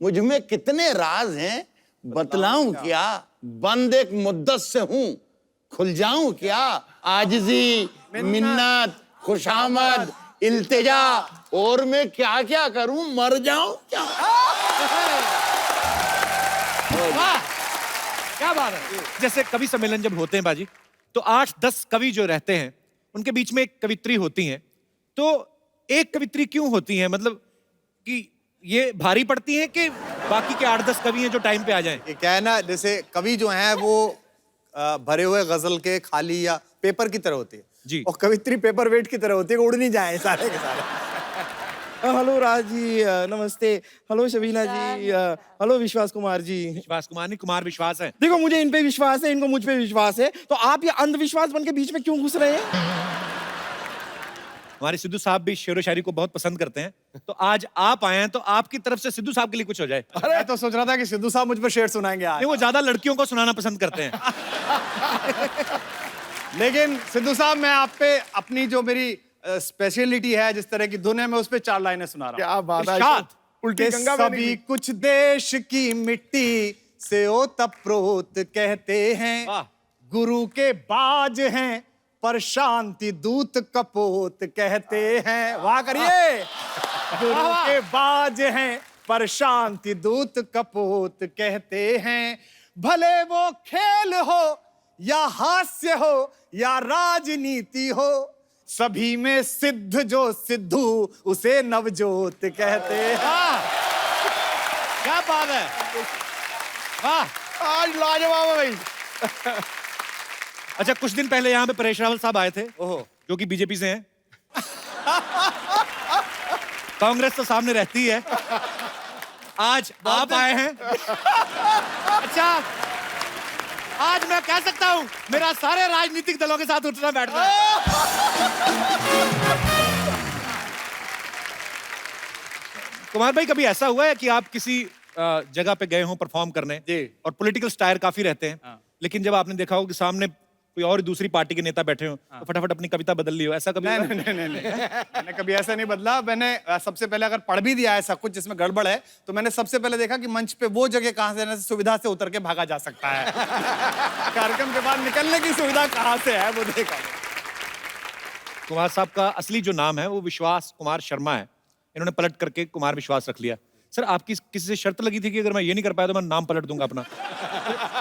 मुझ में कितने राज हैं, बतलाऊं क्या? बंद एक मुद्दत से हूं, खुल जाऊं क्या? आजिजी, मिन्नत, खुशामद, इल्तिजा, और मैं क्या क्या करूं, मर जाऊं क्या? वाह, क्या बात है। जैसे कवि सम्मेलन जब होते हैं बाजी, तो 8-10 कवि जो रहते हैं उनके बीच में एक कवित्री होती हैं। तो एक कवित्री क्यों होती है, मतलब कि ये भारी पड़ती है कि बाकी के 8-10 कवि हैं जो टाइम पे आ जाएं? ये क्या है ना, जैसे कवि जो हैं वो भरे हुए गजल के खाली या पेपर की तरह होती है जी। और कवित्री पेपर वेट की तरह होती है, उड़ नहीं जाए सारे के सारे। हेलो राज जी, नमस्ते। हेलो शबीना जी, हेलो विश्वास कुमार जी। विश्वास कुमार नहीं, कुमार विश्वास है। देखो, मुझे इन पे विश्वास है, इनको मुझ पे विश्वास है, तो आप ये अंधविश्वास बन के बीच में क्यों घुस रहे हैं? हमारे सिद्धू साहब भी शेरो शायरी को बहुत पसंद करते हैं, तो आज आप आए हैं तो आपकी तरफ से सिद्धू साहब के लिए कुछ हो जाए। अरे मैं तो सोच रहा था कि सिद्धू साहब मुझ पर शेर सुनाएंगे आज। नहीं, वो ज्यादा लड़कियों को सुनाना पसंद करते हैं। लेकिन सिद्धू साहब, मैं आप पे अपनी जो मेरी स्पेशलिटी है, जिस तरह की धुन है, मैं उस पे 4 लाइनें सुना रहा हूँ। क्या बात है। इरशाद। उल्टी गंगा में सभी कुछ देश की मिट्टी से ओतप्रोत कहते हैं, वाह। गुरु के बाज हैं पर शांति दूत कपोत कहते हैं। वाह करिए। गुरु के बाज हैं पर शांति दूत कपोत कहते हैं। भले वो खेल हो या हास्य हो या राजनीति हो, सभी में सिद्ध जो सिद्धू उसे नवजोत कहते हैं। क्या बात है। वाह, आज लाजवाब है भाई। अच्छा, कुछ दिन पहले यहाँ पे परेश रावल साहब आए थे, ओहो। जो कि बीजेपी से हैं। कांग्रेस तो सामने रहती है। आज आप आए हैं। अच्छा, आज मैं कह सकता हूं मेरा सारे राजनीतिक दलों के साथ उठना बैठना है। कुमार भाई, कभी ऐसा हुआ है कि आप किसी जगह पे गए हो परफॉर्म करने जी। और पॉलिटिकल स्टायर काफी रहते हैं, हाँ। लेकिन जब आपने देखा हो कि सामने कोई और दूसरी पार्टी के नेता बैठे हो, तो फटाफट अपनी कविता बदल ली हो, ऐसा कभी हुआ? नहीं, मैंने कभी ऐसा नहीं बदला। मैंने सबसे पहले अगर पढ़ भी दिया ऐसा कुछ जिसमें गड़बड़ है, तो मैंने सबसे पहले देखा कि मंच पे वो जगह कहाँ से रहने से सुविधा से उतर के भागा जा सकता है। कार्यक्रम के बाद निकलने की सुविधा कहाँ से है वो देखा। कुमार साहब का असली जो नाम है वो विश्वास कुमार शर्मा है, इन्होंने पलट करके कुमार विश्वास रख लिया। सर, आपकी किसी से शर्त लगी थी कि अगर मैं ये नहीं कर पाया तो मैं नाम पलट दूंगा अपना?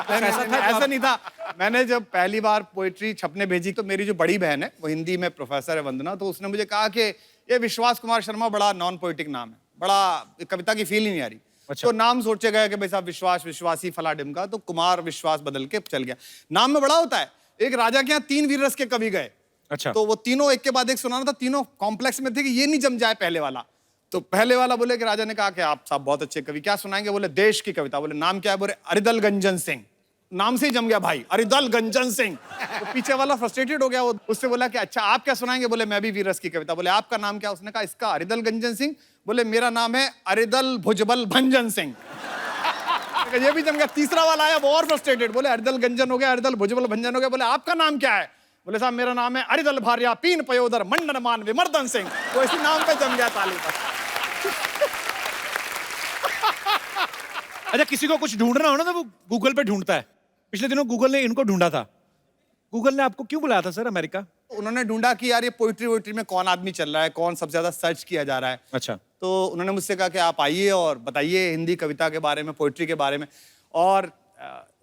ऐसा नहीं था। मैंने जब पहली बार पोएट्री छपने भेजी, तो मेरी जो बड़ी बहन है वो हिंदी में प्रोफेसर है, वंदना, तो उसने मुझे कहा कि ये विश्वास कुमार शर्मा बड़ा नॉन पोएटिक नाम है, बड़ा कविता की फील ही नहीं आ रही। अच्छा। तो नाम सोचे गए कि भाई साहब विश्वास, विश्वासी, फला डिमका, तो कुमार विश्वास बदल के चल गया। नाम में बड़ा होता है। एक राजा के यहाँ 3 वीर रस के कवि गए। अच्छा। तो वो तीनों एक के बाद एक सुनाना था, तीनों कॉम्प्लेक्स में थे कि ये नहीं जम जाए पहले वाला। तो पहले वाला बोले कि राजा ने कहा कि आप साहब बहुत अच्छे कवि, क्या सुनाएंगे? बोले देश की कविता। बोले नाम क्या है? बोले अरिदल गंजन सिंह। नाम से ही जम गया भाई, अरिदल गंजन सिंह। तो पीछे वाला फ्रस्ट्रेटेड हो गया, वो उससे बोला कि अच्छा आप क्या सुनाएंगे? बोले मैं भी वीरस की कविता। बोले आपका नाम क्या? उसने कहा इसका अरिदल गंजन सिंह। बोले मेरा नाम है अरिदल भुजबल भंजन सिंह। ये भी जम गया। तीसरा वाला आया, वो और फ्रस्ट्रेटेड, बोले अरिदल गंजन हो गया, अरिदल भुजबल भंजन हो गया। बोले आपका नाम क्या है? बोले साहब मेरा नाम है अरिदल भार्या पीन पयोदर मंडनमान विमर्दन सिंह। तो इसी नाम पे जम गया ताली पर। अच्छा, किसी को कुछ ढूंढना हो ना तो वो गूगल पे ढूंढता है। पिछले दिनों गूगल ने इनको ढूंढा था। गूगल ने आपको क्यों बुलाया था सर अमेरिका? उन्होंने ढूंढा कि यार ये पोइट्री वोइट्री में कौन आदमी चल रहा है, कौन सबसे ज्यादा सर्च किया जा रहा है। अच्छा। तो उन्होंने मुझसे कहा कि आप आइए और बताइए हिंदी कविता के बारे में, पोइट्री के बारे में। और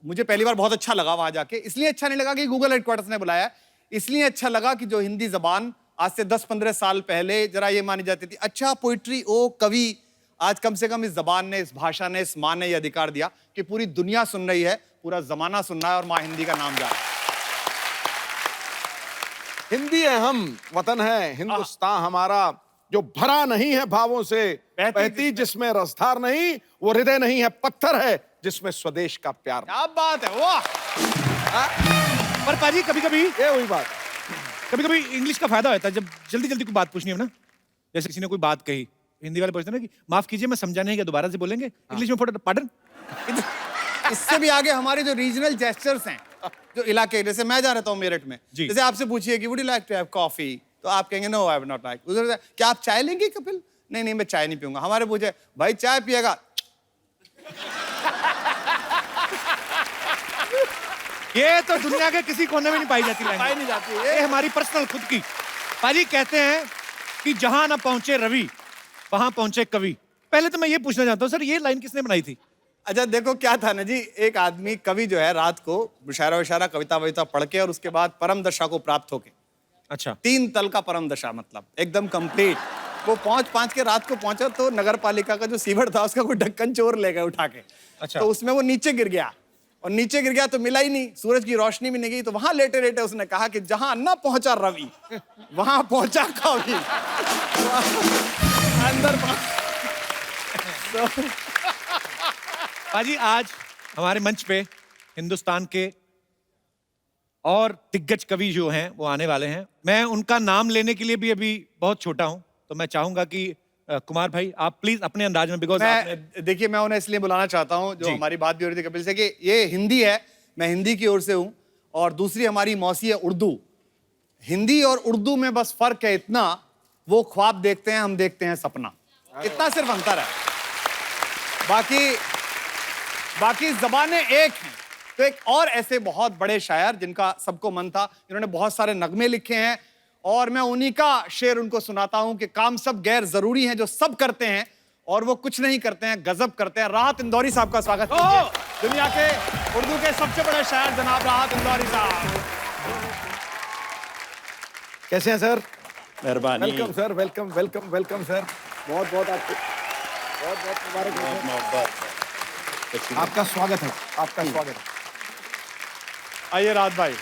मुझे पहली बार बहुत अच्छा लगा वहां जाके। इसलिए अच्छा नहीं लगा कि गूगल हेडक्वार्टर्स ने बुलाया, इसलिए अच्छा लगा कि जो हिंदी जबान आज से 10-15 साल पहले जरा ये मानी जाती थी, अच्छा पोइट्री, ओ कवि, आज कम से कम इस जबान ने, इस भाषा ने, इस माँ ने ये अधिकार दिया कि पूरी दुनिया सुन रही है, पूरा जमाना सुन रहा है और माँ हिंदी का नाम जा रहा है। हिंदी है हम, वतन है हिंदुस्तान हमारा, जो भरा नहीं है भावों से, बहती जिसमें रसधार नहीं, वो हृदय नहीं है पत्थर है जिसमें स्वदेश का प्यार। क्या बात है, वाह। पर पाजी, कभी कभी ये हुई बात। कभी कभी इंग्लिश का फायदा होता है जब जल्दी जल्दी कोई बात पूछनी हो ना। जैसे किसी ने कोई बात कही, हिंदी वाले पूछते हैं ना कि माफ कीजिए मैं समझा नहीं, क्या दोबारा से बोलेंगे? इंग्लिश में फटाफट पार्डन। इससे भी आगे हमारे जो रीजनल जेस्चर्स हैं, जो इलाके, जैसे मैं जा रहता हूँ मेरठ में, जैसे आपसे पूछिए कि would you like to have coffee, तो आप कहेंगे no I would not like. उधर क्या आप चाय लेंगे कपिल? नहीं नहीं मैं चाय नहीं पीऊंगा। हमारे पूछे भाई चाय पिएगा? ये तो दुनिया के किसी कोने में नहीं पाई जाती पाई लैंग्वेज। नहीं जाती ये हमारी पर्सनल खुद की। पाजी कहते हैं कि जहां ना पहुंचे रवि वहां पहुंचे कवि। पहले तो मैं ये पूछना चाहता हूँ सर, ये लाइन किसने बनाई थी? अच्छा देखो क्या था ना जी, एक आदमी कवि जो है रात को मुशायरा वशायरा कविता वविता पढ़ के और उसके बाद परम दशा को प्राप्त होके, अच्छा 3 तल का परम दशा मतलब एकदम कंप्लीट, वो पहुंच के रात को पहुंचा तो नगर पालिका का जो सीवर था उसका कोई ढक्कन चोर ले गए उठा के। अच्छा। तो उसमें वो नीचे गिर गया और नीचे गिर गया तो मिला ही नहीं, सूरज की रोशनी भी नहीं गई, तो वहां लेटे लेटे उसने कहा कि जहां न पहुंचा रवि वहां पहुंचा कवि। अंदर पाजी आज हमारे मंच पे हिंदुस्तान के और दिग्गज कवि जो हैं वो आने वाले हैं। मैं उनका नाम लेने के लिए भी अभी बहुत छोटा हूं, तो मैं चाहूंगा कि कुमार भाई आप प्लीज अपने अंदाज में, बिकॉज देखिए मैं उन्हें इसलिए बुलाना चाहता हूं, जो जी। हमारी बात भी हो रही थी कपिल से कि ये हिंदी है, मैं हिंदी की ओर से हूं, और दूसरी हमारी मौसी है उर्दू। हिंदी और उर्दू में बस फर्क है इतना, वो ख्वाब देखते हैं, हम देखते हैं सपना, इतना सिर्फ अंतर है, बाकी जबानें एक हैं। तो एक और ऐसे बहुत बड़े शायर जिनका सबको मन था, जिन्होंने बहुत सारे नगमे लिखे हैं, और मैं उन्हीं का शेर उनको सुनाता हूं कि काम सब गैर जरूरी हैं जो सब करते हैं और वो कुछ नहीं करते हैं, गजब करते हैं। राहत इंदौरी साहब का स्वागत कीजिए। दुनिया के उर्दू के सबसे बड़े शायर जनाब राहत इंदौरी साहब। कैसे हैं सर? मेहरबानी। Welcome sir, welcome welcome welcome sir. बहुत बहुत आपको बहुत बहुत मुबारक हो सर। मोहब्बत। आपका स्वागत है, आपका स्वागत है। आइए राहत भाई।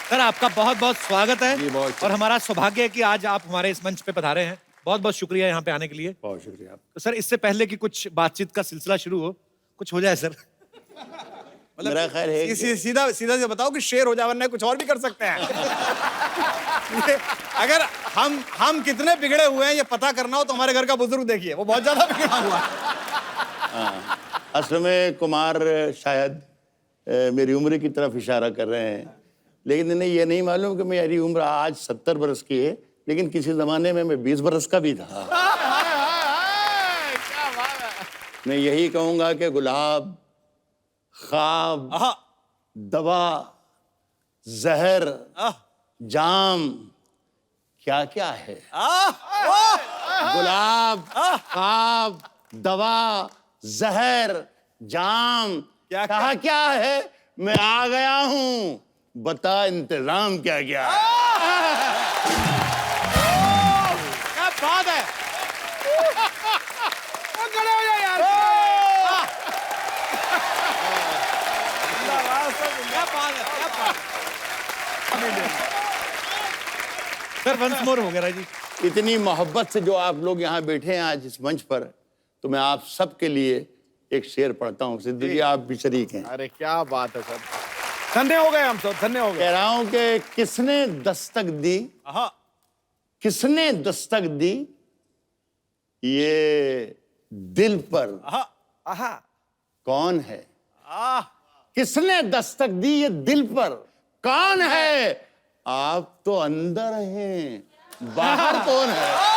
सर आपका बहुत बहुत स्वागत जी, है, बहुत और हमारा सौभाग्य है कि आज आप हमारे इस मंच पे पधारे हैं। बहुत बहुत शुक्रिया यहाँ पे आने के लिए। बहुत शुक्रिया। तो सर इससे पहले कि कुछ बातचीत का सिलसिला शुरू हो, कुछ हो जाए सर। मेरा ख्याल है कि सीधा सीधा से बताओ कि शेर हो जाए, वरना कुछ और भी कर सकते हैं। ये अगर हम कितने बिगड़े हुए हैं ये पता करना हो तो हमारे घर का बुजुर्ग देखिए, वो बहुत ज्यादा बिगड़ा हुआ है। असल में कुमार शायद मेरी उम्र की तरफ इशारा कर रहे हैं, लेकिन इन्हें ये नहीं मालूम कि मेरी उम्र आज 70 बरस की है, लेकिन किसी जमाने में मैं 20 बरस का भी था। मैं यही कहूंगा कि गुलाब, ख्वाब, दवा, जहर, जाम क्या क्या है। गुलाब, ख्वाब, दवा, जहर, जाम क्या कहा क्या है। मैं आ गया हूं, बता इंतजाम क्या क्या है। क्या बात है। खड़े हो जाओ यार। क्या बात है, क्या बात है। सर वंस मोर हो गया जी। इतनी मोहब्बत से जो आप लोग यहाँ बैठे हैं आज इस मंच पर, तो मैं आप सबके लिए एक शेर पढ़ता हूँ। सिद्धू जी आप भी शरीक हैं। अरे क्या बात है सर, धन्य हो गए हम सब, धन्य हो गए। कह रहा हूं कि किसने दस्तक दी, किसने दस्तक दी ये दिल पर, आहा, कौन है। किसने दस्तक दी ये दिल पर, कौन है। आप तो अंदर हैं, बाहर कौन है।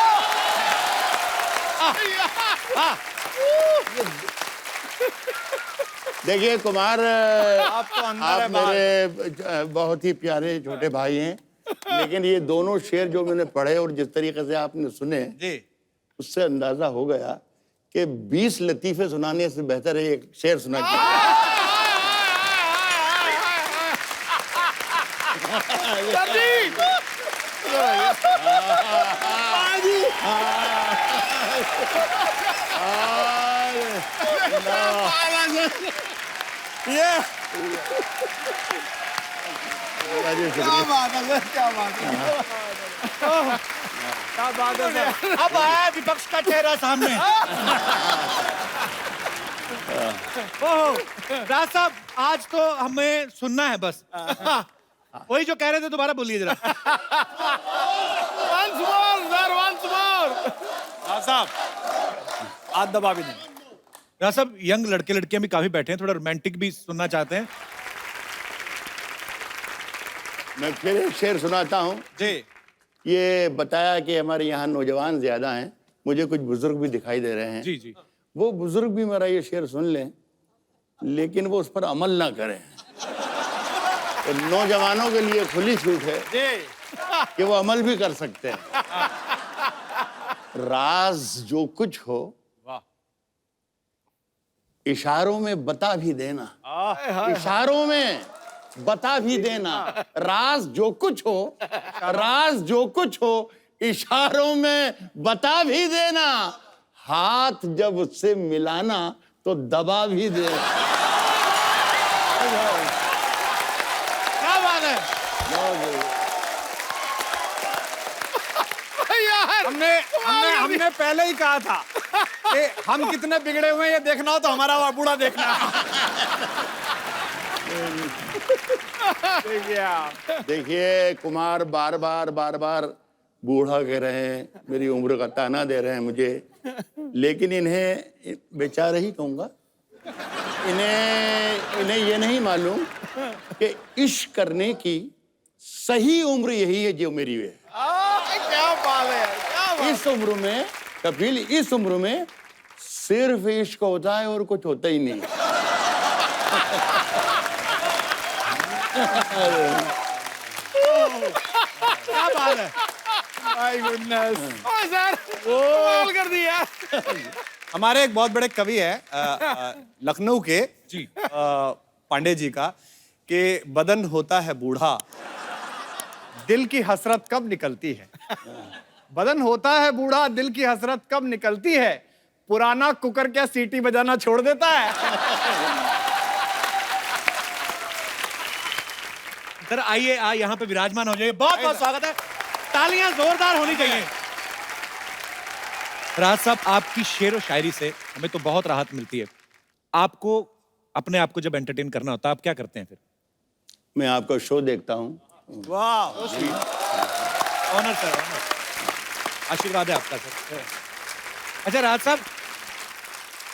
देखिए कुमार, आप तो अंदर है, आप मेरे बहुत ही प्यारे छोटे भाई हैं, लेकिन ये दोनों शेर जो मैंने पढ़े और जिस तरीके से आपने सुने जी, उससे अंदाजा हो गया कि 20 लतीफे सुनाने से बेहतर है एक शेर सुना के। ये क्या बात है सर, क्या बात है, क्या बात है सर। अब आया विपक्ष का चेहरा सामने। ओहो राज साहब, आज तो हमें सुनना है बस। वही जो कह रहे थे दोबारा बोलिए जरा। once more sir, once more। हाँ साहब, हाथ दबा भी नहीं। राज साहब, यंग लड़के लड़कियां भी काफी बैठे हैं, थोड़ा रोमांटिक भी सुनना चाहते हैं। मैं फिर एक शेर सुनाता हूँ। जी, ये बताया कि हमारे यहाँ नौजवान ज्यादा हैं, मुझे कुछ बुजुर्ग भी दिखाई दे रहे हैं। जी जी। वो बुजुर्ग भी मेरा ये शेर सुन लें लेकिन वो उस पर अमल ना करें। तो नौजवानों के लिए खुली छूट है कि वो अमल भी कर सकते हैं। राज जो कुछ हो इशारों में बता भी देना, इशारों में बता भी देना। राज जो कुछ हो, राज जो कुछ हो इशारों में बता भी देना। हाथ जब उससे मिलाना तो दबा भी देना। क्या बात है। हमने पहले ही कहा था कि हम कितने बिगड़े हुए हैं ये देखना हो तो हमारा वो बूढ़ा देखना। देखिए कुमार बार बार बूढ़ा कह रहे हैं, मेरी उम्र का ताना दे रहे हैं मुझे, लेकिन इन्हें बेचारे ही कहूंगा। इन्हें ये नहीं मालूम कि इश्क करने की सही उम्र यही है जो मेरी है। क्या बात है, क्या बात। इस उम्र में कपिल, इस उम्र में सिर्फ इश्क होता है और कुछ होता ही नहीं। क्या बात है। My goodness. सर कमाल कर दिया। हमारे एक बहुत बड़े कवि है लखनऊ के जी। पांडे जी का कि बदन होता है बूढ़ा, दिल की हसरत कब निकलती है। बदन होता है बूढ़ा, दिल की हसरत कब निकलती है। पुराना कुकर क्या सीटी बजाना छोड़ देता है। सर आइए, यहाँ पे विराजमान हो जाइए। बहुत बहुत स्वागत है, तालियां जोरदार होनी चाहिए। राज साहब, आपकी शेर और शायरी से हमें तो बहुत राहत मिलती है। आपको अपने आप को जब एंटरटेन करना होता है आप क्या करते हैं फिर? मैं आपका शो देखता हूँ। वाह, ऑनर सर, ऑनर, आशीर्वाद है आपका सर। अच्छा राज साहब,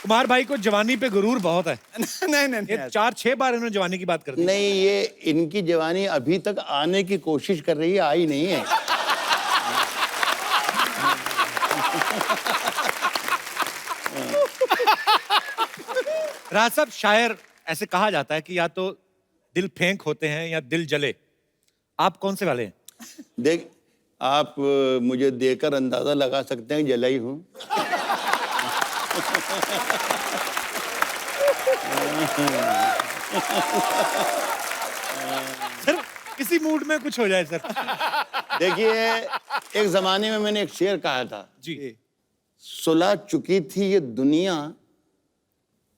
कुमार भाई को जवानी पे गुरूर बहुत है। नहीं नहीं ये नहीं। 4-6 बार इन्होंने जवानी की बात कर दी। नहीं, ये इनकी जवानी अभी तक आने की कोशिश कर रही है, आई नहीं है। राज साहब, शायर ऐसे कहा जाता है कि या तो दिल फेंक होते हैं या दिल जले। आप कौन से वाले हैं? देख, आप मुझे देकर अंदाजा लगा सकते हैं जलाई हूं। सर किसी मूड में कुछ हो जाए सर। देखिए, एक जमाने में मैंने एक शेर कहा था, जी। सुलह चुकी थी ये दुनिया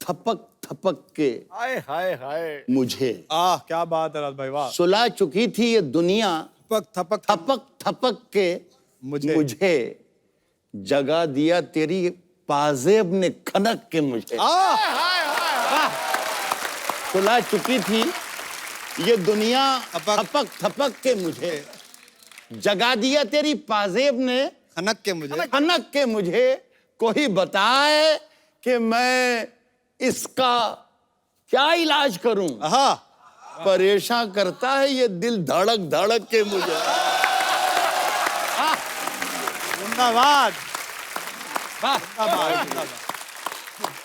थपक थपक के हाय हाय हाय। मुझे। क्या बात है राज भाई, वाह। सुलह चुकी थी ये दुनिया थपक थपक थपक थपक के मुझे जगा दिया तेरी पाजेब ने खनक के मुझे। सुलह चुकी थी ये दुनिया थपक थपक के मुझे जगा दिया तेरी पाजेब ने खनक के मुझे। खनक के मुझे। कोई बताए कि मैं इसका क्या इलाज करूं। परेशान करता है ये दिल धड़क धड़क के मुझे। जिंदाबाद,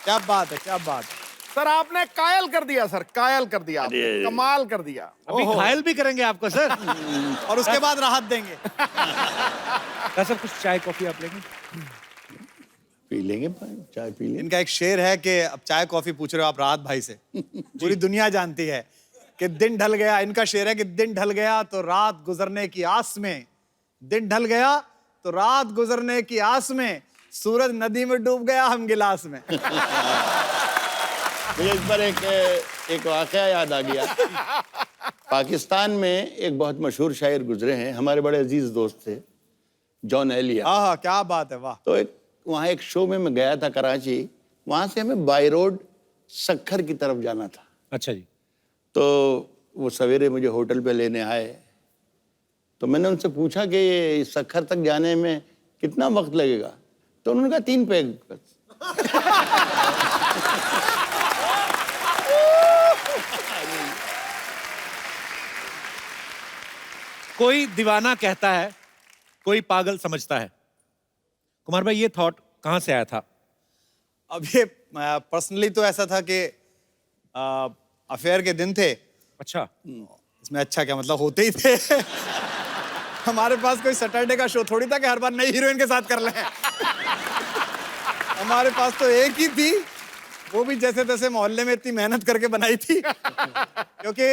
क्या बात है, क्या बात है। सर आपने कायल कर दिया सर, कायल कर दिया आपने, कमाल कर दिया। अभी घायल भी करेंगे आपको सर। और उसके बाद राहत देंगे। सर कुछ चाय कॉफी आप लेंगे? पी लेंगे, चाय पी लेंगे। इनका एक शेर है कि अब चाय कॉफी पूछ रहे हो आप राहत भाई से। पूरी दुनिया जानती है कि दिन ढल गया। इनका शेर है कि दिन ढल गया तो रात गुजरने की आस में, दिन ढल गया तो रात गुजरने की आस में, सूरज नदी में डूब गया हम गिलास में। मुझे इस पर एक वाकया याद आ गया। पाकिस्तान में एक बहुत मशहूर शायर गुजरे हैं, हमारे बड़े अजीज दोस्त थे, जॉन एलिया। क्या बात है, वाह। तो वहाँ एक शो में मैं गया था कराची। वहाँ से हमें बाई रोड सक्खर की तरफ जाना था। अच्छा जी। तो वो सवेरे मुझे होटल पे लेने आए। तो मैंने उनसे पूछा कि ये सक्खर तक जाने में कितना वक्त लगेगा। तो उन्होंने कहा 3 पैग बस। कोई दीवाना कहता है, कोई पागल समझता है। कुमार भाई, ये थॉट कहां से आया था? अब ये पर्सनली तो ऐसा था कि अफेयर के दिन थे। अच्छा। इसमें अच्छा क्या, मतलब होते ही थे। हमारे पास कोई सैटरडे का शो थोड़ी था कि हर बार नई हीरोइन के साथ कर लें। हमारे पास तो एक ही थी, वो भी जैसे तैसे मोहल्ले में इतनी मेहनत करके बनाई थी। क्योंकि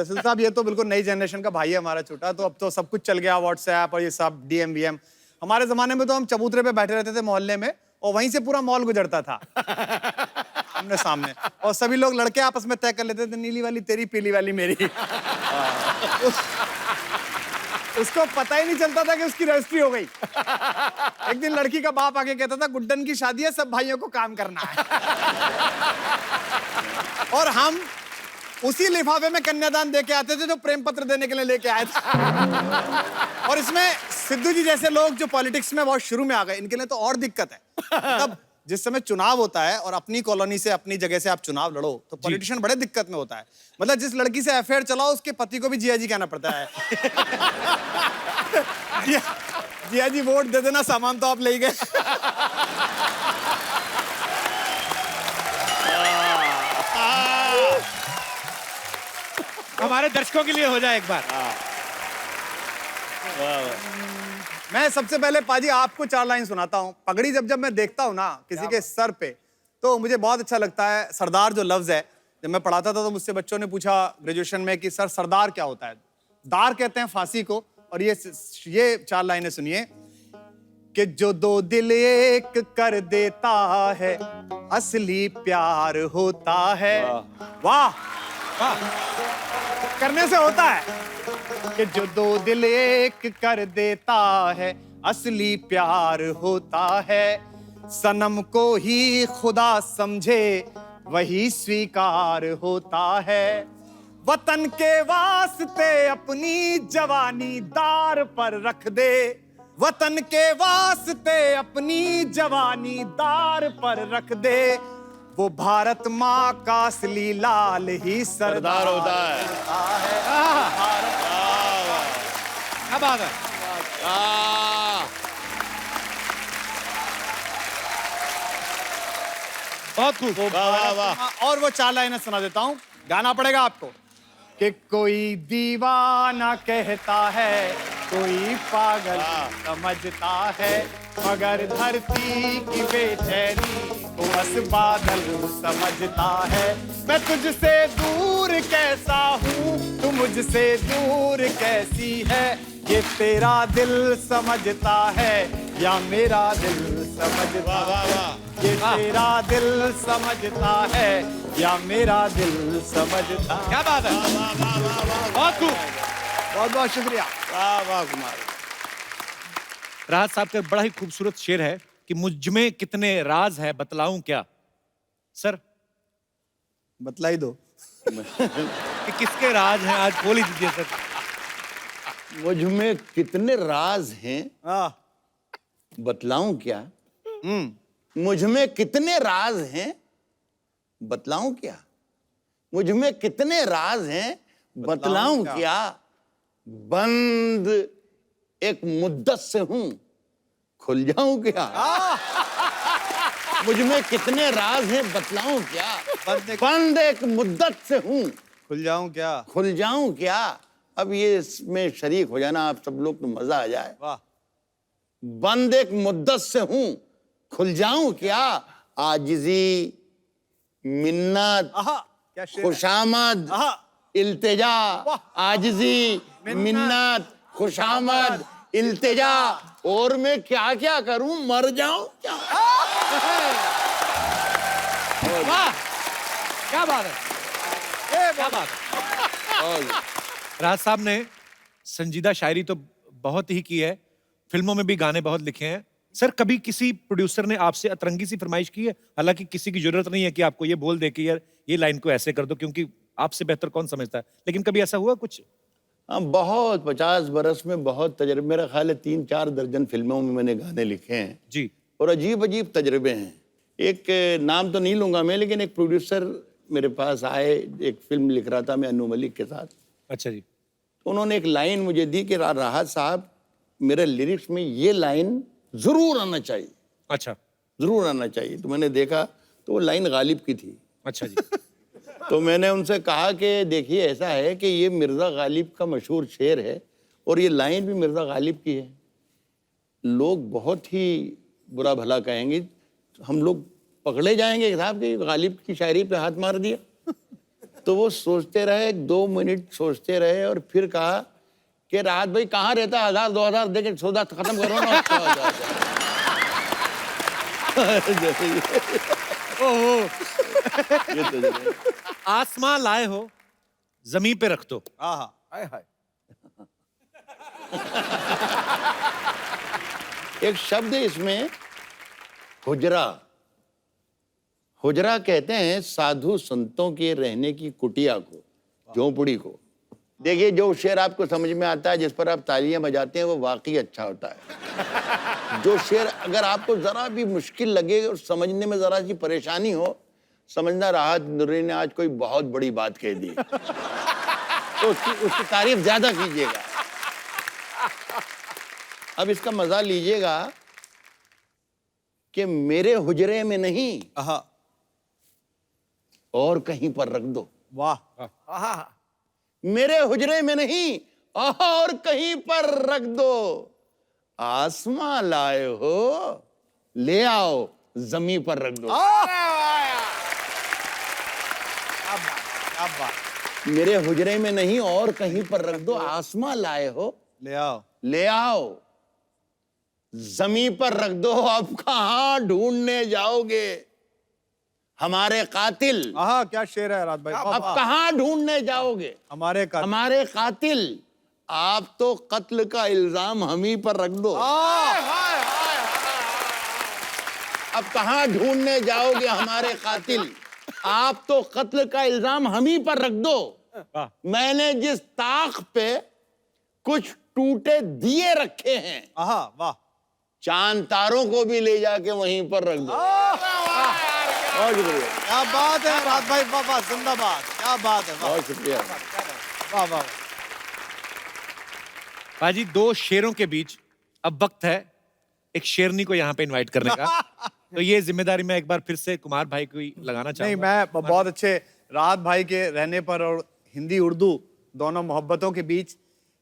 सुल साहब ये तो बिल्कुल नई जनरेशन का भाई है हमारा छोटा, तो अब तो सब कुछ चल गया, व्हाट्सएप और ये सब डीएम वीएम। हमारे जमाने में तो हम चबूतरे पे बैठे रहते थे मोहल्ले में, और वहीं से पूरा मॉल गुजरता था आमने सामने, और सभी लोग लड़के आपस में तय कर लेते थे, नीली वाली तेरी, पीली वाली मेरी। उसको पता ही नहीं चलता था कि उसकी रजिस्ट्री हो गई। एक दिन लड़की का बाप आके कहता था, गुड्डन की शादी है, सब भाइयों को काम करना है। और हम उसी लिफाफे में कन्यादान दे के आते थे जो प्रेम पत्र देने के लिए लेके आए थे। और इसमें सिद्धू जी जैसे लोग जो पॉलिटिक्स में बहुत शुरू में आ गए, इनके लिए तो और दिक्कत है। तब जिस समय चुनाव होता है और अपनी कॉलोनी से, अपनी जगह से आप चुनाव लड़ो, तो पॉलिटिशियन बड़े दिक्कत में होता है। मतलब जिस लड़की से अफेयर चलाओ, उसके पति को भी जिया जी कहना पड़ता है। जिया जी वोट दे देना, सामान तो आप ले गए। हमारे दर्शकों के लिए हो जाए एक बार। मैं सबसे पहले पाजी आपको 4 लाइन सुनाता हूँ। पगड़ी जब मैं देखता हूँ ना किसी के सर पे, तो मुझे बहुत अच्छा लगता है। सरदार जो लफ्ज है, जब मैं पढ़ाता था तो मुझसे बच्चों ने पूछा ग्रेजुएशन में कि सर सरदार क्या होता है। दार कहते हैं फांसी को। और ये 4 लाइनें सुनिए कि जो 2 दिल एक कर देता है, असली प्यार होता है। वाह वाह, करने से होता है कि जो 2 दिल एक कर देता है, असली प्यार होता है। सनम को ही खुदा समझे, वही स्वीकार होता है। वतन के वास्ते अपनी जवानी दार पर रख दे, वतन के वास्ते अपनी जवानी दार पर रख दे। वो भारत माँ का असली लाल ही सरदार होता है। क्या बात है। बहुत खूब। और वो 4 लाइनें सुना देता हूँ, गाना पड़ेगा आपको। कि कोई दीवाना कहता है, कोई पागल समझता है, मगर धरती की बेचैनी को बस बादल समझता है। मैं तुझसे दूर कैसा हूँ, तू मुझसे दूर कैसी है, ये तेरा दिल समझता है या मेरा दिल समझता है। ये तेरा दिल समझता है या मेरा दिल समझता। क्या बात है। बहुत खूब। बहुत बहुत शुक्रिया। वाह वाह कुमार। राहत साहब का बड़ा ही खूबसूरत शेर है कि मुझ में कितने राज है, बतलाऊं क्या। सर बतला ही दो कि किसके राज हैं, आज बोल ही दीजिए सर। मुझ में कितने राज हैं, हाँ। बतलाऊं क्या। मुझ में कितने राज हैं, बतलाऊं क्या। मुझ में कितने राज हैं, बतलाऊं क्या। बंद एक मुद्दत से हूं, खुल जाऊं क्या। मुझ में कितने राज हैं, बतलाऊं क्या। बंद एक मुद्दत से हूं, खुल जाऊं क्या। खुल जाऊं क्या। अब ये इसमें शरीक हो जाना आप सब लोग, तो मजा आ जाए। वाह। बंद एक मुद्दत से हूं, खुल जाऊं क्या। आजिजी, मिन्नत, क्या शेर है। खुशामद, इल्तिजा। आजिजी, मिन्नत, खुशामद, इल्तिजा। और मैं क्या क्या करूं, मर जाऊं क्या। वाह, क्या बात है। क्या बात है। राज साहब ने संजीदा शायरी तो बहुत ही की है, फिल्मों में भी गाने बहुत लिखे हैं। सर कभी किसी प्रोड्यूसर ने आपसे अतरंगी सी फरमाइश की है, हालांकि किसी की जरूरत नहीं है कि आपको ये बोल दे कि यार ये लाइन को ऐसे कर दो, क्योंकि आपसे बेहतर कौन समझता है, लेकिन कभी ऐसा हुआ कुछ। हाँ, बहुत 50 बरस में बहुत तजर्बे। मेरा ख्याल है 3-4 दर्जन फिल्मों में मैंने गाने लिखे हैं जी। और अजीब अजीब तजर्बे हैं। एक नाम तो नहीं लूंगा मैं, लेकिन एक प्रोड्यूसर मेरे पास आए, एक फिल्म लिख रहा था मैं अनु मलिक के साथ। अच्छा जी। तो उन्होंने एक लाइन मुझे दी कि राहत साहब, मेरे लिरिक्स में ये लाइन जरूर आना चाहिए। अच्छा। जरूर आना चाहिए। तो मैंने देखा तो वो लाइन गालिब की थी। अच्छा जी। तो मैंने उनसे कहा कि देखिए ऐसा है कि ये मिर्ज़ा गालिब का मशहूर शेर है और ये लाइन भी मिर्ज़ा गालिब की है। लोग बहुत ही बुरा भला कहेंगे, हम लोग पकड़े जाएंगे साहब कि गालिब की शायरी पे हाथ मार दिया। तो वो सोचते रहे, 2 मिनट सोचते रहे और फिर कहा कि राहत भाई कहाँ रहता है, 1000-2000 दे के सौदा खत्म करो ना। ओहो, ये तो आसमां लाए हो जमीन पे रख दो। आहा हाय हाय। एक शब्द है इसमें हुजरा। हुजरा कहते हैं साधु संतों के रहने की कुटिया को, झोंपड़ी को। देखिए जो शेर आपको समझ में आता है, जिस पर आप तालियां बजाते हैं, वो वाकई अच्छा होता है। जो शेर अगर आपको जरा भी मुश्किल लगे और समझने में जरा सी परेशानी हो, समझना राहत नूरी ने आज कोई बहुत बड़ी बात कह दी। तो उसकी तारीफ ज्यादा कीजिएगा। अब इसका मजा लीजिएगा कि मेरे हुजरे में नहीं आहा और कहीं पर रख दो। वाह आहा। मेरे हुजरे में नहीं और कहीं पर रख दो। आसमां लाए हो, ले आओ जमीन पर रख दो। क्या बात। मेरे हुजरे में नहीं और कहीं पर रख दो। आसमां लाए हो, ले आओ ले आओ जमीन पर रख दो। अब कहां ढूंढने जाओगे हमारे कातिल? आहा क्या शेर है रात भाई। अब कहां ढूंढने जाओगे हमारे का हमारे कातिल? आप तो कत्ल का इल्जाम हम ही पर रख दो। अब कहां ढूंढने जाओगे हमारे कातिल? आप तो कत्ल का इल्जाम हम ही पर रख दो। मैंने जिस ताक पे कुछ टूटे दिए रखे हैं, आहा वाह चांद तारों को भी ले जाके वहीं पर रख दो। बहुत शुक्रिया, क्या बात है रात भाई। वाह वाह जिंदाबाद। क्या बात है। वाह बहुत शुक्रिया। वाह वाह। बाजी, 2 शेरों के बीच अब वक्त है एक शेरनी को यहाँ पे इनवाइट करने का। तो ये जिम्मेदारी मैं एक बार फिर से कुमार भाई को ही लगाना नहीं, चाहूंगा। मैं बहुत अच्छे राहत भाई के रहने पर और हिंदी उर्दू दोनों मोहब्बतों के बीच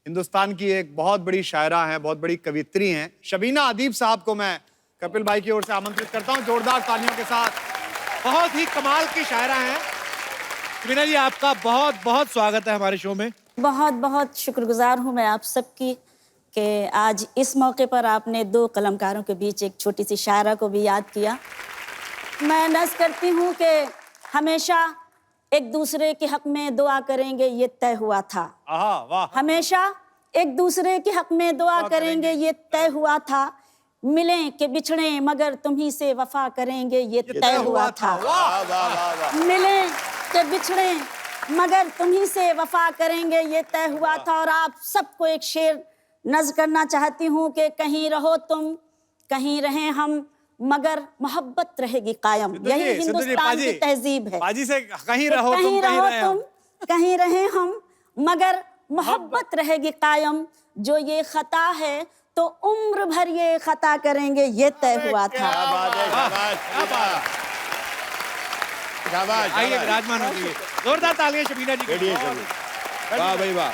हिंदुस्तान की एक बहुत बड़ी शायरा हैं, बहुत बड़ी कवित्री हैं, शबीना अदीब साहब को मैं कपिल भाई की ओर से आमंत्रित करता हूं जोरदार तालियों के साथ। बहुत ही कमाल की शायरा हैं। शबीना जी, आपका बहुत बहुत स्वागत है हमारे शो में। बहुत बहुत शुक्रगुजार हूँ मैं आप सबकी कि आज इस मौके पर आपने 2 कलमकारों के बीच एक छोटी सी शायरा को भी याद किया। मैं नज़ करती हूँ कि हमेशा एक दूसरे के हक में दुआ करेंगे, ये तय हुआ था। आहा वाह। हमेशा एक दूसरे के हक में दुआ करेंगे, ये तय हुआ था। मिलें कि बिछड़े मगर तुम्ही से वफा करेंगे, ये तय हुआ था। मिलें कि बिछड़े मगर तुम्ही से वफा करेंगे, ये तय हुआ था। और आप सबको एक शेर नज़्म करना चाहती हूँ कि कहीं रहो तुम, कहीं रहें हम, मगर मोहब्बत रहेगी कायम। यही हिंदुस्तान की तहजीब है। पाजी से कहीं रहो तुम, कहीं रहो तुम, कहीं रहें हम, मगर मोहब्बत रहेगी कायम। जो ये खता है तो उम्र भर ये खता करेंगे, ये तय हुआ था। आइए विराजमान हो जाइए। जोरदार तालियां शबीना जी के लिए। वाह भाई वाह।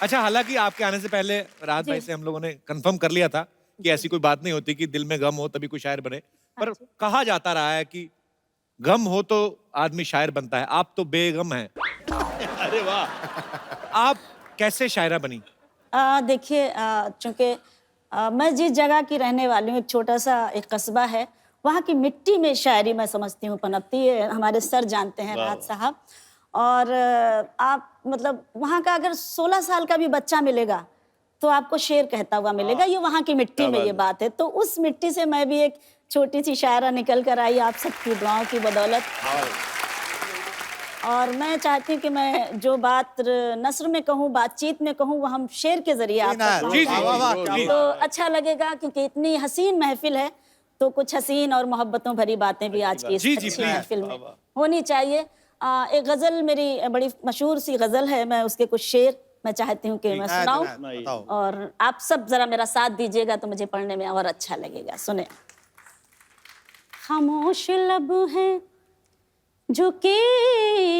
अच्छा, हालांकि आपके आने से पहले राहत भाई से हम लोगों ने कंफर्म कर लिया था कि ऐसी कोई बात नहीं होती कि दिल में गम हो तभी कोई शायर बने, पर कहा जाता रहा है कि गम हो तो आदमी शायर बनता है। आप तो बेगम हैं। अरे वाह। आप कैसे शायरा बनी? देखिए, चूंकि मैं जिस जगह की रहने वाली हूँ, एक छोटा सा एक कस्बा है, वहाँ की मिट्टी में शायरी मैं समझती हूँ पनपती है। हमारे सर जानते हैं राहत साहब। और आप मतलब वहाँ का अगर 16 साल का भी बच्चा मिलेगा तो आपको शेर कहता हुआ मिलेगा। ये वहाँ की मिट्टी में ये बात है। तो उस मिट्टी से मैं भी एक छोटी सी शायरा निकल कर आई आप सबकी दुआओं की बदौलत। और मैं चाहती हूँ कि मैं जो बात नस्र में कहूँ, बातचीत में कहूँ, वो हम शेर के जरिए आप तक जी, जी, पहुंचाएं। तो अच्छा लगेगा, क्योंकि इतनी हसीन महफिल है तो कुछ हसीन और मोहब्बतों भरी बातें भी आज की इस अच्छी महफिल में होनी चाहिए। एक गजल मेरी बड़ी मशहूर सी गजल है, मैं उसके कुछ शेर मैं चाहती हूँ कि मैं सुनाऊं और आप सब जरा मेरा साथ दीजिएगा तो मुझे पढ़ने में और अच्छा लगेगा। सुने। खामोश लब है झुके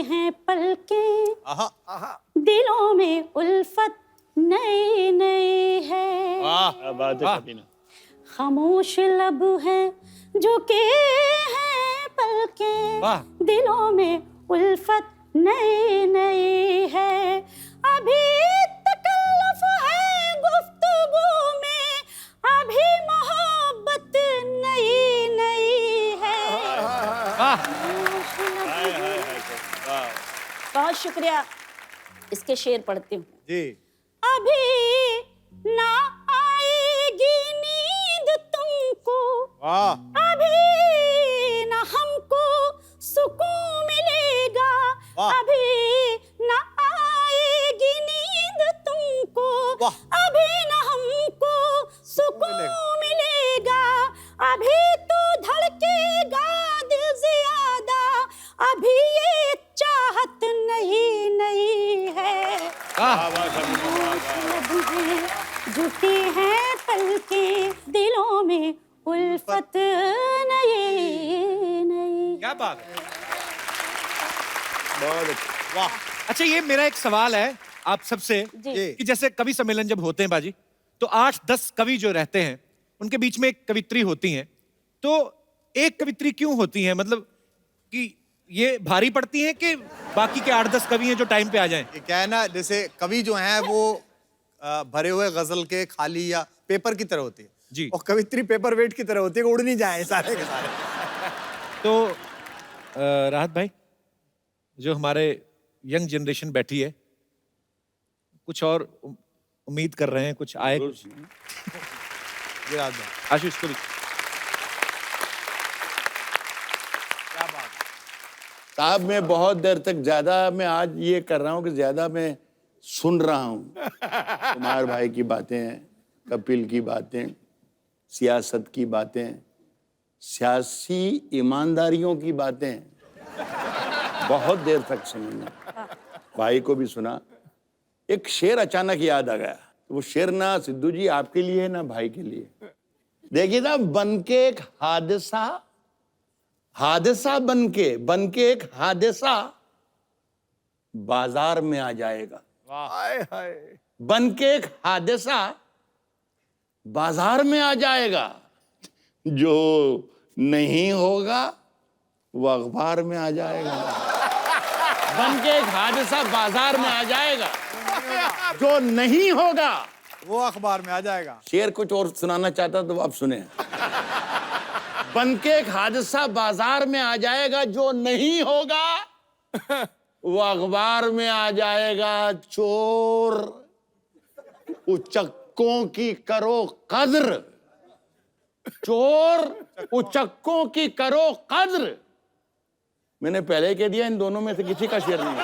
हैं पलकें, आहा दिलों में उल्फत नई नई है। क्या बात है कभी ना। खामोश लब है, झुके हैं पलकें, वाह। दिलों में उल्फत नई नई है। अभी तकल्लुफ है गुफ्तगू में, अभी मोहब्बत नई नई है। वाह। बहुत शुक्रिया। इसके शेर पढ़ती हूँ। जी। अभी ना आएगी नींद तुमको, वाह। अभी ना हमको सुकून मिलेगा, वाह। अभी ना आएगी नींद तुमको, वाह। अभी ना हमको सुकून मिलेगा, अभी तो धड़केगा दिल ज्यादा, अभी ये चाहत नहीं नहीं है। झुकी हैं पलकें, दिलों में उल्फत नई नई। क्या बात है। बहुत अच्छा। वाह। अच्छा, ये मेरा एक सवाल है आप सबसे जी। कि जैसे कवि सम्मेलन जब होते हैं बाजी, तो 8-10 कवि जो रहते हैं उनके बीच में एक कवित्री होती हैं, तो एक कवित्री क्यों होती है? मतलब कि ये भारी पड़ती है कि बाकी के 8-10 कवि हैं जो टाइम पे आ जाएं? ये क्या है ना, जैसे कवि जो हैं वो भरे हुए गजल के खाली या पेपर की तरह होती है जी। और कवित्री पेपर वेट की तरह होती है कि उड़ नहीं जाए सारे के सारे। तो राहत भाई, जो हमारे यंग जनरेशन बैठी है, कुछ और उम्मीद कर रहे हैं, कुछ आए कुछ? ये याद है। आशीष को भी। क्या बात है। साहब मैं बहुत देर तक ज्यादा मैं आज ये कर रहा हूँ कि ज्यादा मैं सुन रहा हूँ। कुमार भाई की बातें, कपिल की बातें, सियासत की बातें, सियासी ईमानदारियों की बातें बहुत देर तक सुनी। भाई को भी सुना। एक शेर अचानक याद आ गया। वो शेर ना सिद्धू जी आपके लिए है ना भाई के लिए। देखिए ना, बन के एक हादसा, हादसा बन के एक हादसा बाजार में आ जाएगा। हाय हाय। बन के एक हादसा बाजार में आ जाएगा, जो नहीं होगा वो अखबार में आ जाएगा। बन के एक हादसा बाजार में आ जाएगा, जो नहीं होगा वो अखबार में आ जाएगा। शेर कुछ और सुनाना चाहता तो अब सुने। बन के एक हादसा बाजार में आ जाएगा, जो नहीं होगा वो अखबार में आ जाएगा। चोर उचक्कों की करो कद्र, चोर उचक्कों की करो कद्र। मैंने पहले कह दिया, इन दोनों में से किसी का शेर नहीं है।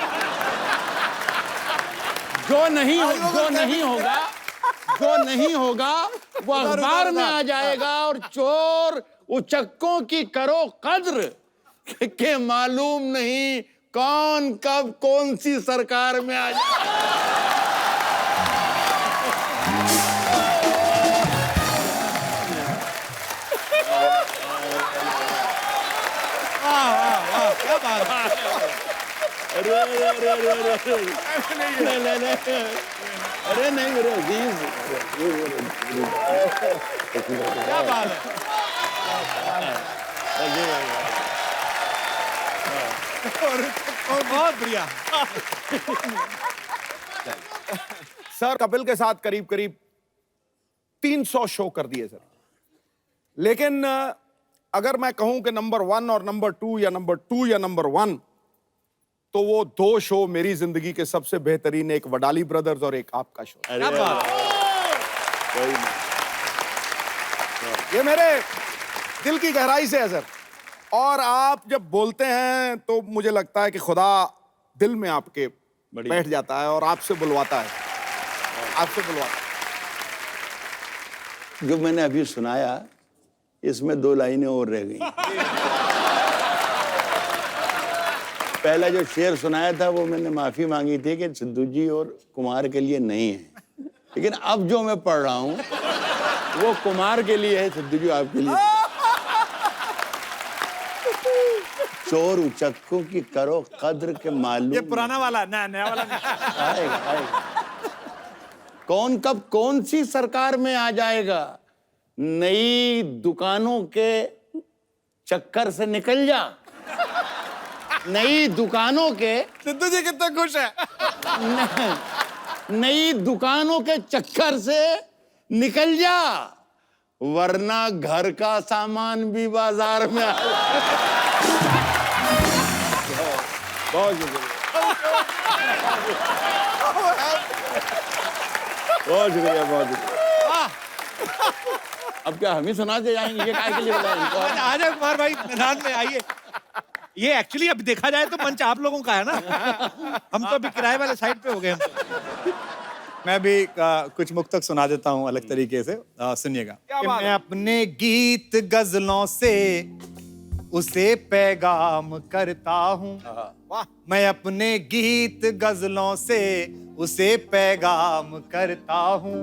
जो नहीं होगा वो अखबार में आ जाएगा। और चोर उचक्कों की करो कद्र, के मालूम नहीं कौन कब कौन सी सरकार में आ जाए। क्या बात है। अरे नहीं मेरे अजीज, क्या बात है। और बहुत बढ़िया। सर कपिल के साथ करीब करीब 300 शो कर दिए सर, लेकिन अगर मैं कहूं कि नंबर 1 और नंबर 2 या नंबर 2 या नंबर 1, तो वो 2 शो मेरी जिंदगी के सबसे बेहतरीन, एक वडाली ब्रदर्स और एक आपका शो। क्या बात है। ये मेरे दिल की गहराई से है सर। और आप जब बोलते हैं तो मुझे लगता है कि खुदा दिल में आपके बैठ जाता है और आपसे बुलवाता है, आपसे बुलवाता है। जो मैंने अभी सुनाया, इसमें 2 लाइनें और रह गई। पहला जो शेर सुनाया था वो मैंने माफी मांगी थी कि सिद्धू जी और कुमार के लिए नहीं है, लेकिन अब जो मैं पढ़ रहा हूं वो कुमार के लिए है, सिद्धू जी आपके लिए। चोर उचक्कों की करो कद्र के मालूम ये पुराना वाला है, नया वाला नहीं। आएगा, आएगा। कौन कब कौन सी सरकार में आ जाएगा, नई दुकानों के चक्कर से निकल जा। नई दुकानों के सिद्धू जी कितना खुश है। नई दुकानों के चक्कर से निकल जा, वरना घर का सामान भी बाजार में बहुत शुक्रिया, बहुत शुक्रिया, बहुत शुक्रिया। अब क्या हम ही सुनाते जाएंगे, ये काय के लिए बोला इनको? आ जाओ कुमार भाई, मैदान में आइए। ये एक्चुअली अब देखा जाए तो मंच आप लोगों का है ना, हम तो अभी किराए वाले साइड पे हो गए हम। मैं भी कुछ मुक्तक सुना देता हूँ अलग तरीके से, सुनिएगा। कि मैं अपने गीत गजलों से उसे पैगाम करता हूँ, मैं अपने गीत गजलों से उसे पैगाम करता हूँ,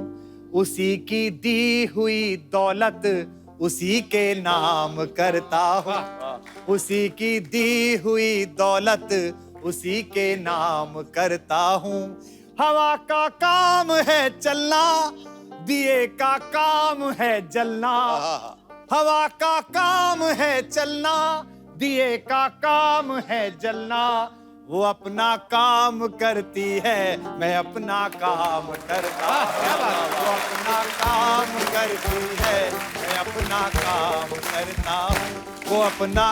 उसी की दी हुई दौलत उसी के नाम करता हूँ, उसी की दी हुई दौलत उसी के नाम करता हूँ। हवा का काम है चलना, दिए का काम है जलना, हवा का काम है चलना, दिए का काम है जलना, वो अपना काम करती है, मैं अपना काम करता हूँ, वो अपना काम करती है, मैं अपना काम करता हूँ, वो अपना।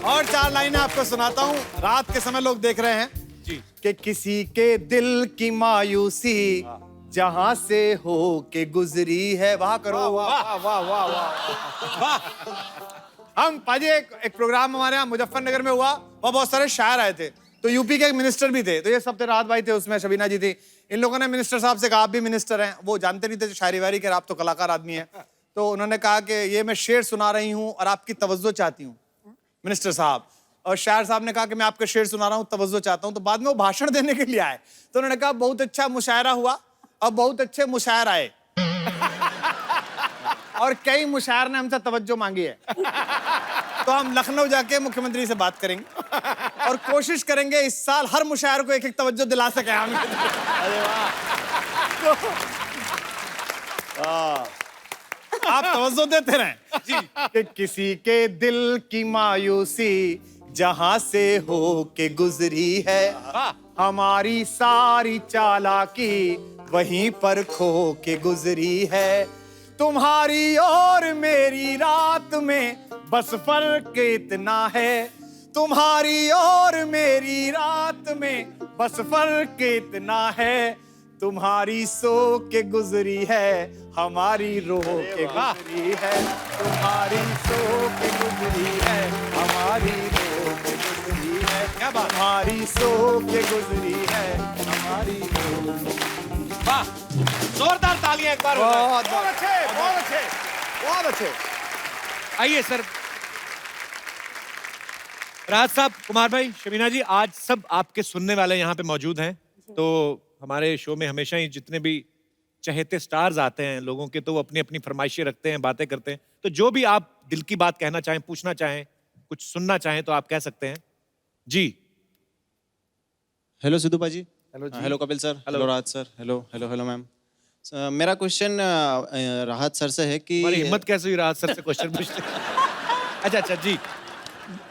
और 4 लाइनें आपको सुनाता हूँ। रात के समय लोग देख रहे हैं जी कि किसी के दिल की मायूसी जहां से हो के गुजरी है, वाह करो, वाह वाह वाह वाह। हम पाजी एक प्रोग्राम हमारे यहाँ मुजफ्फरनगर में हुआ, वहाँ बहुत सारे शायर आए थे, तो यूपी के एक मिनिस्टर भी थे, तो ये सब थे, राहत भाई थे उसमें, शबीना जी थी। इन लोगों ने मिनिस्टर साहब से कहा आप भी मिनिस्टर हैं, वो जानते नहीं थे शायरी वारी के, आप तो कलाकार आदमी हैं, तो उन्होंने कहा कि ये मैं शेर सुना रही हूँ और आपकी तवज्जो चाहती हूँ मिनिस्टर साहब। और शायर साहब ने कहा कि मैं आपका शेर सुना रहा हूँ, तवज्जो चाहता हूँ। तो बाद में वो भाषण देने के लिए आए, तो उन्होंने कहा बहुत अच्छा मुशायरा हुआ और बहुत अच्छे मुशायर आए और कई मुशायर ने हमसे तवज्जो मांगी है, तो हम लखनऊ जाके मुख्यमंत्री से बात करेंगे और कोशिश करेंगे इस साल हर मुशायर को एक एक तवज्जो दिला सके हम। अरे वाह, आप तवज्जो देते रहें जी। कि किसी के दिल की मायूसी जहां से हो के गुजरी है, हमारी सारी चालाकी वहीं पर खो के गुजरी है, तुम्हारी और मेरी रात में बस फर्क इतना है, तुम्हारी और मेरी रात में बस फर्क इतना है, तुम्हारी सो के गुजरी है, हमारी रो के गुजरी है, तुम्हारी सो के गुजरी है, हमारी रो के गुजरी है, क्या बात, हमारी सो के गुजरी है, हमारी रो। वाह, जोरदार तालियां एक बार हो जाए। बहुत अच्छे, बहुत अच्छे, बहुत अच्छे। आइए सर। राज साहब, कुमार भाई, शबीना जी, आज सब आपके सुनने वाले यहाँ पे मौजूद हैं, तो हमारे शो में हमेशा ही जितने भी चहेते स्टार्स आते हैं लोगों के, तो वो अपनी अपनी फरमाइशें रखते हैं, बातें करते हैं, तो जो भी आप दिल की बात कहना चाहें, पूछना चाहें, कुछ सुनना चाहें तो आप कह सकते हैं जी। हेलो सिद्धू भाजी, हेलो जी। हेलो कपिल सर, हेलो राहत sir, hello hello hello ma'am. मेरा क्वेश्चन राहत सर से है कि हमारी हिम्मत कैसे हुई राहत सर से क्वेश्चन पूछते? अच्छा जी,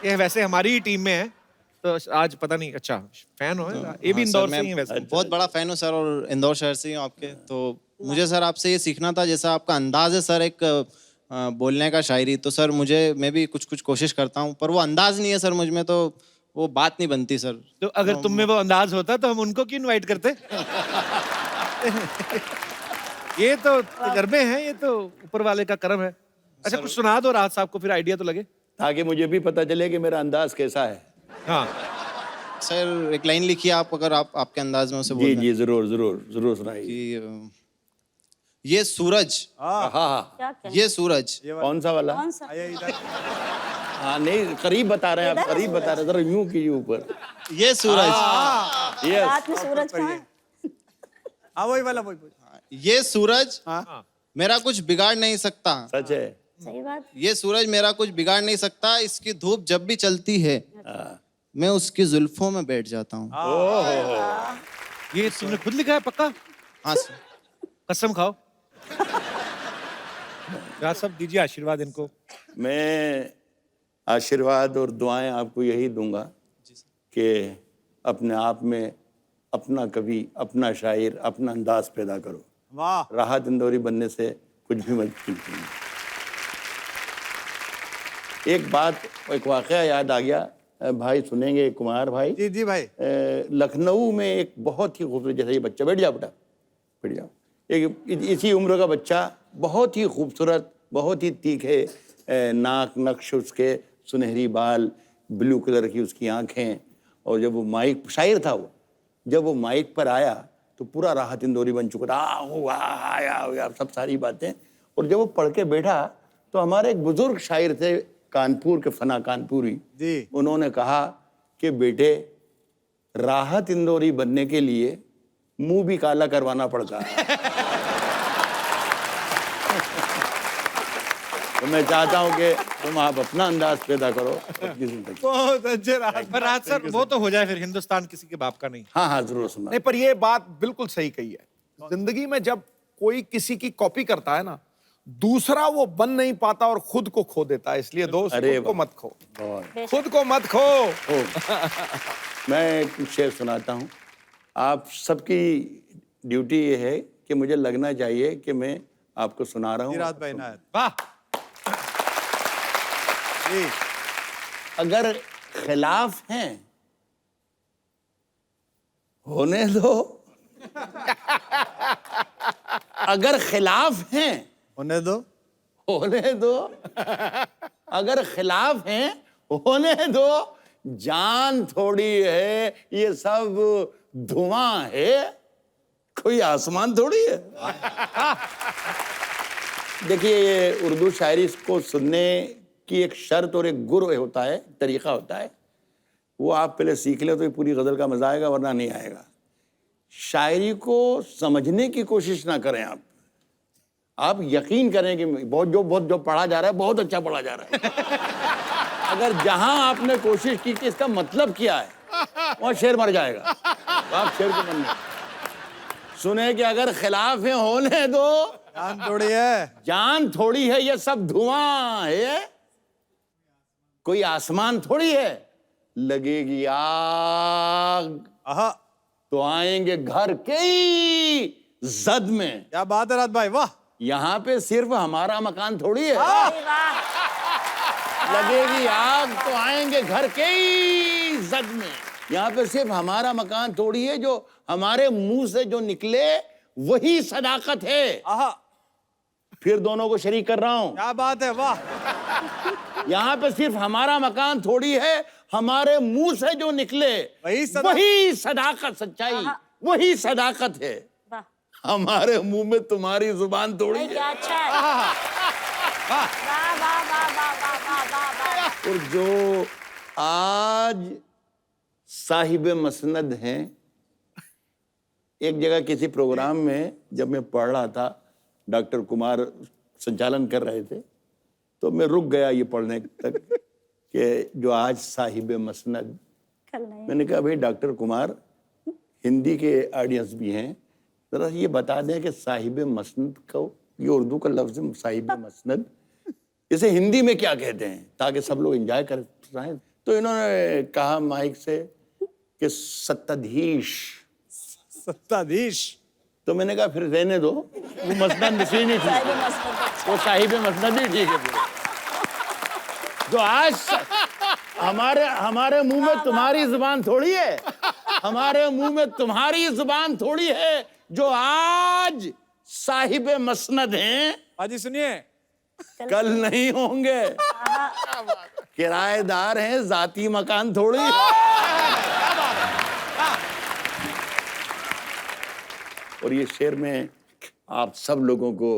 ये वैसे हमारी ही टीम में है, तो आज पता नहीं, अच्छा फैन हो, ये भी हाँ, इंदौर सर, से ही है मैं वैसे। बहुत बड़ा फैन हूँ सर, और इंदौर शहर से ही हूँ आपके, तो मुझे सर आपसे ये सीखना था, जैसा आपका अंदाज है सर एक बोलने का, शायरी, तो सर मैं भी कुछ कोशिश करता हूँ, पर वो अंदाज नहीं है सर मुझ में, तो वो बात नहीं बनती सर। तो अगर तुम में वो अंदाज होता तो हम उनको क्यों इनवाइट करते? ये तो तजर्बे हैं, ये तो ऊपर वाले का करम है। अच्छा, कुछ सुना दो राहत साहब को, फिर आइडिया तो लगे, ताकि मुझे भी पता चले कि मेरा अंदाज कैसा है। हाँ सर एक लाइन लिखिए आप, अगर आप आपके अंदाज में उसे जी बोल दें जी, जरूर जरूर जरूर सुनाइए। कि ये सूरज, हाँ हाँ, क्या क्या ये सूरज, कौन सा वाला? कौन सा? हाँ नहीं, करीब बता रहे हैं आप, करीब बता रहे हैं, जरा यूं कीजिए ऊपर। ये सूरज, यस, रात में सूरज कहाँ है? हाँ वही वाला, वही। ये सूरज हाँ मेरा कुछ बिगाड़ नहीं सकता, सच है। सही बात। ये सूरज मेरा कुछ बिगाड़ नहीं सकता, इसकी धूप जब भी चलती है मैं उसकी जुल्फों में बैठ जाता हूँ। ये तुमने खुद लिखा है पक्का? हाँ सर। कसम खाओ। राज साहब दीजिए आशीर्वाद इनको। मैं आशीर्वाद और दुआएं आपको यही दूंगा कि अपने आप में अपना कवि, अपना शायर, अपना अंदाज पैदा करो। वाह। राहत इंदौरी बनने से कुछ भी मत कीजिए। एक बात, एक वाकया याद आ गया, भाई सुनेंगे कुमार भाई। जी जी भाई। लखनऊ में एक बहुत ही खूबसूरत, जैसे ये बच्चा, बैठ जाओ बेटा, बैठ जाओ, एक इसी उम्र का बच्चा, बहुत ही खूबसूरत, बहुत ही तीखे नाक नक्श उसके, सुनहरी बाल, ब्लू कलर की उसकी आंखें, और जब वो माइक, शायर था वो, जब वो माइक पर आया तो पूरा राहत इंदौरी बन चुका था। आया सब सारी बातें। और जब वो पढ़ के बैठा तो हमारे एक बुजुर्ग शायर थे कानपुर के, फना कानपुरी जी। उन्होंने कहा कि बेटे, राहत इंदौरी बनने के लिए मुंह भी काला करवाना पड़ता है। तो मैं चाहता हूं कि तुम आप अपना अंदाज पैदा करो अपनी जिंदगी। बहुत अच्छे राज। पर राज सर वो तो हो जाए फिर, हिंदुस्तान किसी के बाप का नहीं। हाँ हाँ जरूर सुना। नहीं, पर ये बात बिल्कुल सही कही है। जिंदगी में जब कोई किसी की कॉपी करता है ना, दूसरा वो बन नहीं पाता और खुद को खो देता है। इसलिए दोस्त, खुद को मत खो, खुद को मत खो। मैं एक शेर सुनाता हूँ। आप सबकी ड्यूटी ये है कि मुझे लगना चाहिए कि मैं आपको सुना रहा हूँ। राज भाई नायक। वाह। जी। अगर खिलाफ हैं होने दो। अगर खिलाफ हैं होने दो। होने दो। अगर खिलाफ हैं होने दो। जान थोड़ी है, ये सब धुआं है, कोई आसमान थोड़ी है। देखिए, ये उर्दू शायरी को सुनने की एक शर्त और एक गुर होता है, तरीका होता है। वो आप पहले सीख ले तो ये पूरी गजल का मजा आएगा, वरना नहीं आएगा। शायरी को समझने की कोशिश ना करें आप यकीन करें कि बहुत जो पढ़ा जा रहा है बहुत अच्छा पढ़ा जा रहा है। अगर जहां आपने कोशिश की कि इसका मतलब क्या है, वहां शेर मर जाएगा। तो आप शेर को मन सुने कि अगर खिलाफ है होने दो। जान थोड़ी है। जान थोड़ी है, ये सब धुआं है, कोई आसमान थोड़ी है। लगेगी आग आहा। तो आएंगे घर के ही जद में। क्या बात है राज भाई, वाह। यहाँ पे सिर्फ हमारा मकान थोड़ी है। लगेगी आग तो आएंगे घर के ही जद में। यहाँ पे सिर्फ हमारा मकान थोड़ी है, जो हमारे मुंह से जो निकले वही सदाकत है। आहा। फिर दोनों को शरीक कर रहा हूं। क्या बात है, वाह। यहाँ पे सिर्फ हमारा मकान थोड़ी है, हमारे मुंह से जो निकले वही सदाकत, सच्चाई, वही सदाकत है। वाह। हमारे मुंह में तुम्हारी जुबान थोड़ी है। क्या अच्छा है। वाह वाह वाह वाह वाह वाह वाह। और जो आज साहिब मसनद हैं, एक जगह किसी प्रोग्राम में जब मैं पढ़ रहा था, डॉक्टर कुमार संचालन कर रहे थे, तो मैं रुक गया ये पढ़ने तक कि जो आज साहिब मसनद। मैंने कहा भाई डॉक्टर कुमार, हिंदी के ऑडियंस भी हैं, जरा ये बता दें कि साहिब मसनद को, ये उर्दू का लफ्ज है साहिब मसनद, इसे हिंदी में क्या कहते हैं, ताकि सब लोग एंजॉय कर रहे। तो इन्होंने कहा माइक से कि सत्ताधीश। सत्ताधीश। तो मैंने कहा फिर रहने दो, वो मसनद नसीन ही ठीक, वो साहिब मसनद ही ठीक है। जो आज हमारे मुंह में तुम्हारी जुबान थोड़ी है, हमारे मुंह में तुम्हारी जुबान थोड़ी है, जो आज साहिब मसनद हैं, हाजी सुनिए, कल नहीं होंगे। किराएदार हैं, जाती मकान थोड़ी है। और ये शेर मैं आप सब लोगों को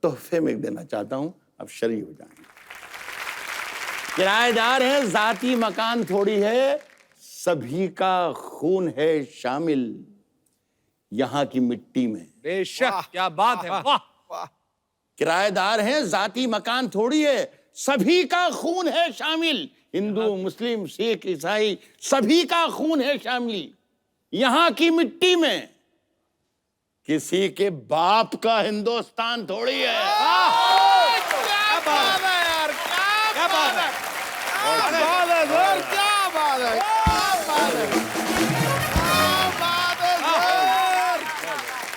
तोहफे में देना चाहता हूं, आप शरीक हो जाएंगे। किराएदार हैं, जाती मकान थोड़ी है, सभी का खून है शामिल यहाँ की मिट्टी में। बेशक, क्या बात है, वाह। किराएदार हैं, जाती मकान थोड़ी है, सभी का खून है शामिल। हिंदू, मुस्लिम, सिख, ईसाई, सभी का खून है शामिल। यहां की मिट्टी में किसी के बाप का हिंदुस्तान थोड़ी है। क्या बात है यार, क्या बात है, क्या बात है सर, क्या बात है, क्या बात है, क्या बात है सर।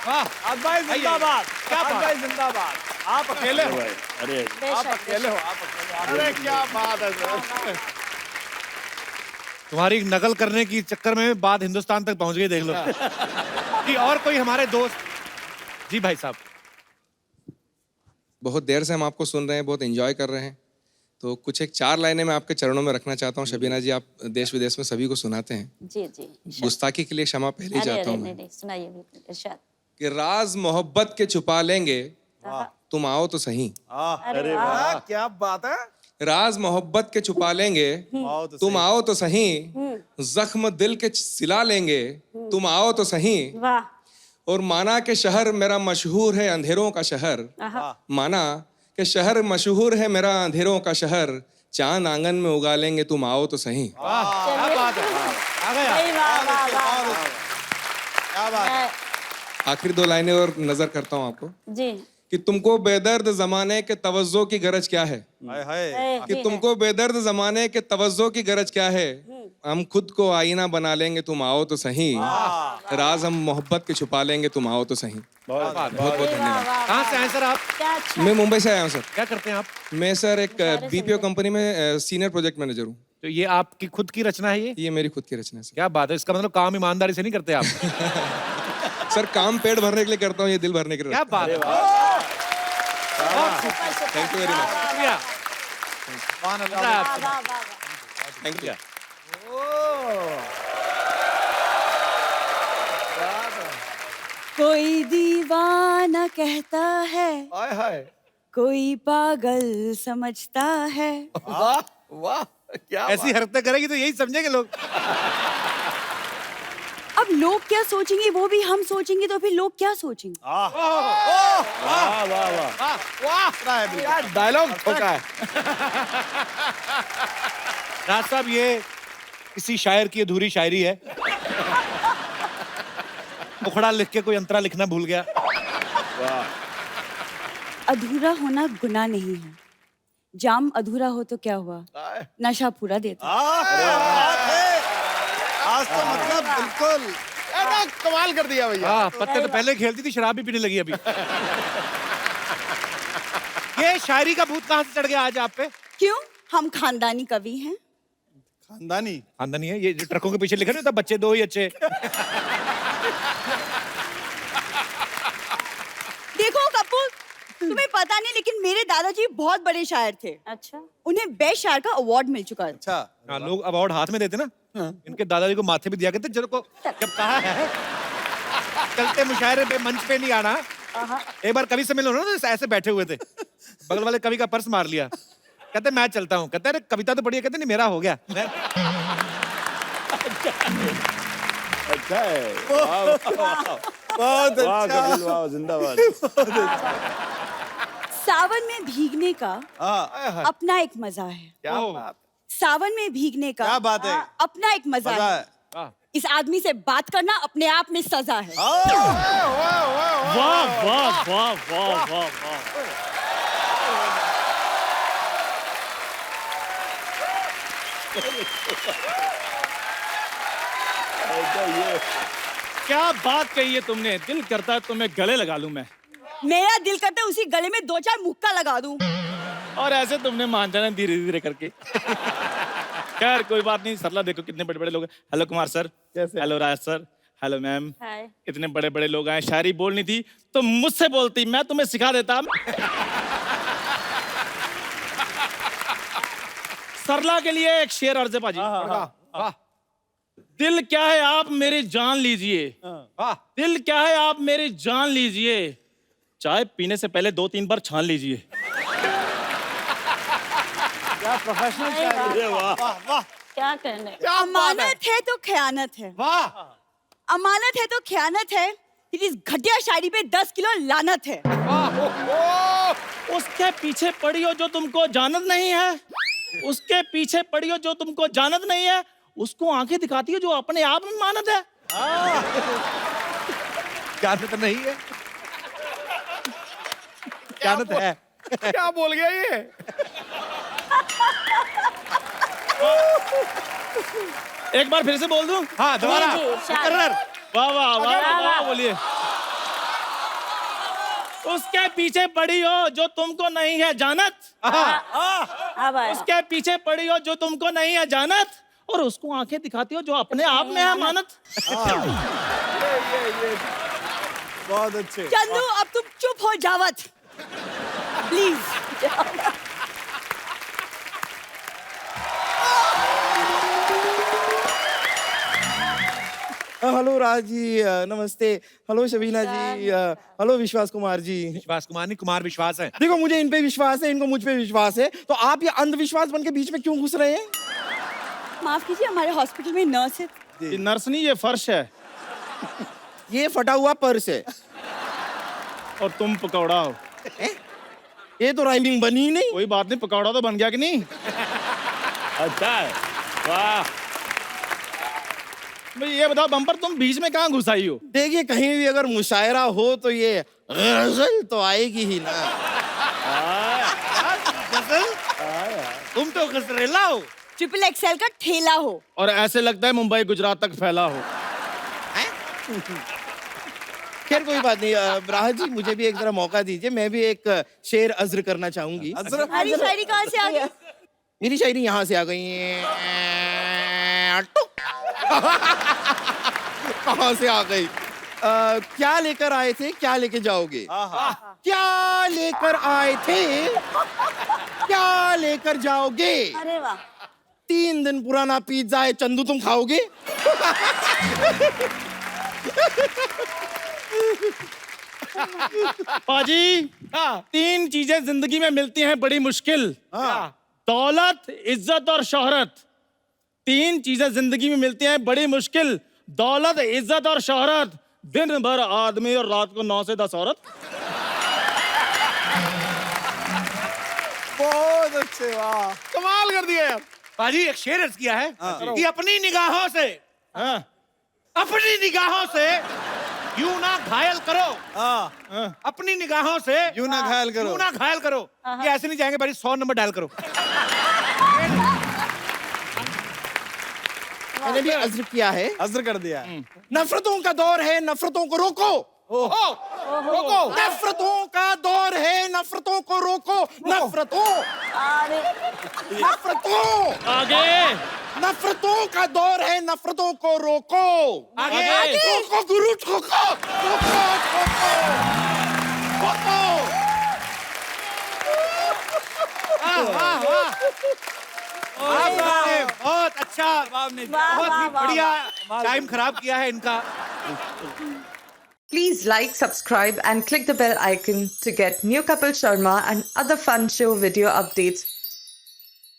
वाह, भाई जिंदाबाद, क्या बात भाई जिंदाबाद। आप अकेले हो, अरे आप अकेले हो, आप अकेले हो। अरे क्या बात है सर। तुम्हारी नकल करने की चक्कर में बात हिंदुस्तान तक पहुंच गई, देख लो। कि और कोई हमारे दोस्त। जी भाई साहब। बहुत देर से हम आपको सुन रहे हैं, बहुत एंजॉय कर रहे हैं, तो कुछ एक 4 लाइनें मैं आपके चरणों में रखना चाहता हूँ। शबीना जी, आप देश विदेश में सभी को सुनाते हैं, जी जी। गुस्ताखी के लिए क्षमा पहले ही अरे चाहता अरे हूँ नहीं मैं, नहीं, सुनाइए बिल्कुल, इरशाद। कि राज मोहब्बत के छुपा लेंगे, तुम आओ तो सही। अरे वाह, क्या बात है। राज मोहब्बत के छुपा लेंगे, तुम आओ तो सही। जख्म दिल के सिला लेंगे, तुम आओ तो सही। वाह, और माना के शहर मेरा मशहूर है अंधेरों का शहर, माना के शहर मशहूर है मेरा अंधेरों का शहर। चांद आंगन में उगा लेंगे, तुम आओ तो सही। क्या बात है, आ गया। सही, वाह वाह वाह। क्या बात है। आखिरी 2 लाइनें और नजर करता हूँ आपको, जी। कि तुमको बेदर्द जमाने के तवज्जो की गरज क्या है, हाय हाय। कि तुमको बेदर्द जमाने के तवज्जो की गरज क्या है। हम खुद को आईना बना लेंगे, तुम आओ तो सही। राज हम मोहब्बत के छुपा लेंगे, तुम आओ तो सही। बहुत बहुत धन्यवाद। कहाँ से आए सर आप? क्या अच्छा। मैं मुंबई से आया हूँ सर। क्या करते हैं आप? मैं सर एक बीपीओ कंपनी में सीनियर प्रोजेक्ट मैनेजर हूँ। तो ये आपकी खुद की रचना है ये मेरी खुद की रचना है सर। क्या बात है, इसका मतलब काम ईमानदारी से नहीं करते आप? सर काम पेट भरने के लिए करता हूँ, ये दिल भरने के लिए। क्या बात है, थैंक यू वेरी मच। शुक्रिया। सुभान अल्लाह। मजा आया वाह आपसे। वाह वाह वाह। Thank you. कोई दीवाना कहता है, हाय हाय। कोई पागल समझता है। वाह वाह, क्या ऐसी हरकतें करेगी तो यही समझेंगे लोग। अब लोग क्या सोचेंगे वो भी हम सोचेंगे, तो फिर लोग क्या सोचेंगे? यार डायलॉग ठोका है। राज साहब, ये किसी शायर की अधूरी शायरी है। मुखड़ा लिख के कोई अंतरा लिखना भूल गया। अधूरा होना गुनाह नहीं है। जाम अधूरा हो तो क्या हुआ, नशा पूरा देता। आज तो मतलब बिल्कुल कमाल कर दिया भैया। हाँ, पत्ते तो पहले खेलती थी, शराब भी पीने लगी अभी। ये शायरी का भूत कहाँ से चढ़ गया आज आप पे? क्यों? हम खानदानी कवि हैं। खानदानी। खानदानी है ये जो ट्रकों के पीछे लिखे ना, तब बच्चे 2 ही अच्छे। देखो कपूर, तुम्हें पता नहीं लेकिन मेरे दादाजी बहुत बड़े शायर थे। अच्छा। उन्हें बेस्ट शायर का अवार्ड मिल चुका है। अच्छा। हाँ, लोग अवार्ड हाथ में देते ना, इनके दादाजी को माथे पे दिया करते। जब कहा है चलते मुशायरे पे मंच पे नहीं आना। एक बार कवि सम्मेलन हो ना, तो ऐसे बैठे हुए थे, बगल वाले कवि का पर्स मार लिया, कहते मैं चलता हूँ। कहते अरे कविता तो पढ़ी है। कहते नहीं, मेरा हो गया। अच्छा है। बहुत वाह अच्छा। कपिल, वाह, जिंदाबाद। सावन में भीगने का अपना एक मजा है। क्या बात। सावन में भीगने का क्या बात है। अपना एक मजा मजा है। है। इस आदमी से बात करना अपने आप में सजा है। वाह वाह वाह वाह वाह वाह। क्या बात कही है तुमने, दिल करता है तुम्हें गले लगा लूं मैं। मेरा दिल करता है उसी गले में 2-4 मुक्का लगा दूं। और ऐसे तुमने मान जाना धीरे धीरे करके। खैर कोई बात नहीं। सरला देखो कितने बड़े बड़े लोग हैं। हेलो कुमार सर, हेलो राज सर, हेलो मैम। हाय। इतने बड़े बड़े लोग आए, शायरी बोलनी थी तो मुझसे बोलती, मैं तुम्हें सिखा देता। सरला के लिए एक शेर अर्ज है पाजी। दिल क्या है आप मेरी जान लीजिए, दिल क्या है आप मेरी जान लीजिए, चाय पीने से पहले 2-3 बार छान लीजिए। क्या प्रोफेशनल शायरी है। वाह वाह। क्या कहने। अमानत है तो खयानत है। वाह। अमानत है तो खयानत है। इस घटिया शायरी पे 10 किलो लानत है। उसके पीछे पड़ी हो जो तुमको जानत नहीं है, उसके पीछे पड़ी हो जो तुमको जानत नहीं है, उसको आंखें दिखाती हो जो अपने आप में मानत है। जानत नहीं है, जानत है। क्या बोल गया ये? एक बार फिर से बोल दूं? हाँ दोबारा जी, जी, शाबाश। मुकर्रर। वाह वाह वाह वाह, बोलिए। उसके पीछे पड़ी हो जो तुमको नहीं है जानत, अब आया। उसके पीछे पड़ी हो जो तुमको नहीं है जानत, और उसको आंखें दिखाती हो जो अपने आप में है मानत। बहुत अच्छे। चंदू अब तुम चुप हो जावत प्लीज। हेलो राज जी, नमस्ते। हेलो शबीना जी, हेलो विश्वास कुमार जी। विश्वास कुमार नहीं, कुमार विश्वास है। देखो मुझे इन पे विश्वास है, इनको मुझ पे विश्वास है, तो आप ये अंधविश्वास बन के बीच में क्यों घुस रहे हैं? माफ कीजिए, हमारे हॉस्पिटल में नर्स है। ये नर्स नहीं, ये फर्श है। ये फटा हुआ पर्स है। और तुम पकौड़ा हो। ये तो राइमिंग बनी ही नहीं। कोई बात नहीं, पकौड़ा तो बन गया कि नहीं? अच्छा है, वाह। भाई ये बताओ बम्पर, तुम बीच में कहाँ घुसाई हो? देखिए कहीं भी अगर मुशायरा हो तो ये गजल तो आएगी ही ना। तुम तो गजरेला हो। ट्रिपल एक्सएल का ठेला हो। और ऐसे लगता है मुंबई गुजरात तक फैला हो। खैर कोई बात नहीं, राह जी मुझे भी एक जरा मौका दीजिए, मैं भी एक शेर अज्र करना चाहूंगी। हमारी शायरी कहाँ से आ गई? मेरी शायरी यहाँ से आ गई है। कहाँ से आ गई? क्या लेकर आए थे, क्या लेके जाओगे? क्या लेकर आए थे, क्या लेकर जाओगे? अरे वाह। 3 दिन पुराना पिज्जा है चंदू, तुम खाओगे? पाजी, 3 चीजें जिंदगी में मिलती हैं बड़ी मुश्किल। दौलत, इज्जत और शोहरत। 3 चीजें जिंदगी में मिलती हैं बड़ी मुश्किल, दौलत, इज्जत और शोहरत। दिन भर आदमी और रात को 9 से 10 औरत। बहुत अच्छे, वाह, कमाल कर दिया यार। पाजी एक शेर अर्ज किया है कि अपनी निगाहों से, अपनी निगाहों से यूं ना घायल करो। अपनी निगाहों से यूं ना घायल करो। यूं ना घायल करो। ये ऐसे नहीं जाएंगे, 100 नंबर डायल करो। मैंने भी अज्र किया है। अज्र कर दिया। नफरतों का दौर है, नफरतों को रोको। रोको। नफरतों का दौर है, नफरतों को रोको। नफरतों, अरे नफरतों, आगे नफरतों का दौर है, नफरतों को रोको। आगे। रोको गुरु, ठोको, ठोको, ठोको, ठोको। आपने बहुत अच्छा, वाह, बहुत ही वाह, बढ़िया टाइम खराब किया है इनका। Please like, subscribe and click the bell icon to get new Kapil Sharma and other fun show video updates